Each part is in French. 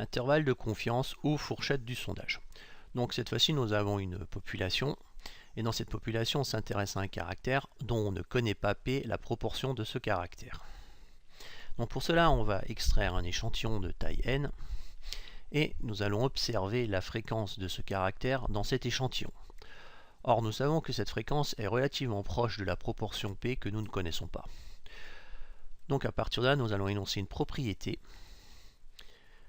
intervalle de confiance ou fourchette du sondage. Donc cette fois-ci, nous avons une population, et dans cette population, on s'intéresse à un caractère dont on ne connaît pas P, la proportion de ce caractère. Donc pour cela, on va extraire un échantillon de taille n, et nous allons observer la fréquence de ce caractère dans cet échantillon. Or, nous savons que cette fréquence est relativement proche de la proportion P que nous ne connaissons pas. Donc à partir de là, nous allons énoncer une propriété,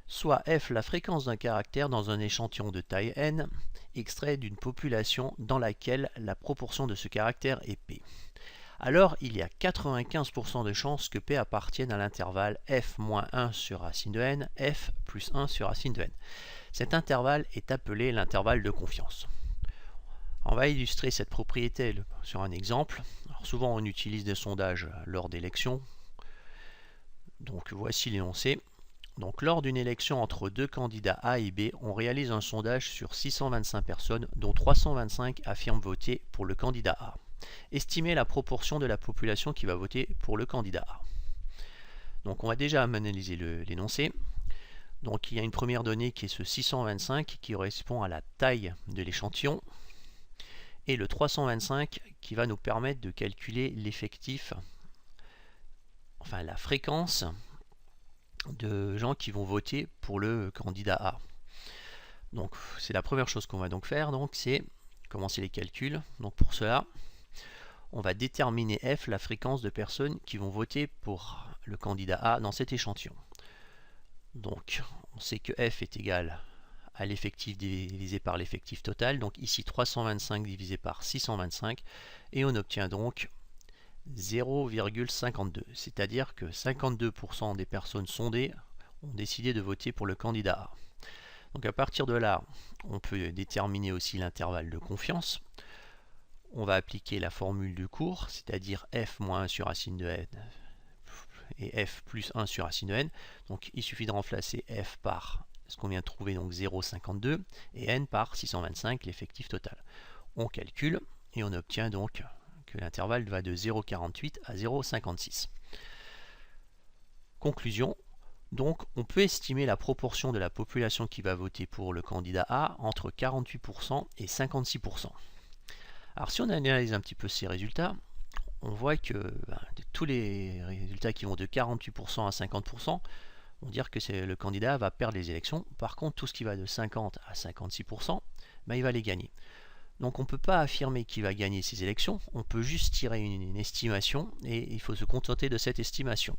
soit f la fréquence d'un caractère dans un échantillon de taille n, extrait d'une population dans laquelle la proportion de ce caractère est P. Alors, il y a 95% de chances que P appartienne à l'intervalle f-1 sur racine de n, f plus 1 sur racine de n. Cet intervalle est appelé l'intervalle de confiance. On va illustrer cette propriété sur un exemple. Alors souvent, on utilise des sondages lors d'élections. Donc voici l'énoncé. Donc lors d'une élection entre deux candidats A et B, on réalise un sondage sur 625 personnes, dont 325 affirment voter pour le candidat A. Estimez la proportion de la population qui va voter pour le candidat A. Donc on va déjà analyser l'énoncé. Donc il y a une première donnée qui est ce 625 qui correspond à la taille de l'échantillon, et le 325 qui va nous permettre de calculer l'effectif, enfin la fréquence de gens qui vont voter pour le candidat A. Donc c'est la première chose qu'on va donc faire, donc c'est commencer les calculs. Donc pour cela, on va déterminer f la fréquence de personnes qui vont voter pour le candidat A dans cet échantillon. Donc on sait que f est égal à l'effectif divisé par l'effectif total, donc ici 325 divisé par 625, et on obtient donc 0,52, c'est-à-dire que 52% des personnes sondées ont décidé de voter pour le candidat A. Donc à partir de là, on peut déterminer aussi l'intervalle de confiance. On va appliquer la formule du cours, c'est-à-dire f moins 1 sur racine de n et f plus 1 sur racine de n. Donc il suffit de remplacer f par ce qu'on vient de trouver, donc 0,52, et n par 625, l'effectif total. On calcule et on obtient donc que l'intervalle va de 0,48 à 0,56. Conclusion, donc on peut estimer la proportion de la population qui va voter pour le candidat A entre 48% et 56%. Alors si on analyse un petit peu ces résultats, on voit que tous les résultats qui vont de 48% à 50%, on va dire que le candidat va perdre les élections. Par contre, tout ce qui va de 50 à 56%, il va les gagner. Donc on ne peut pas affirmer qu'il va gagner ces élections, on peut juste tirer une estimation et il faut se contenter de cette estimation.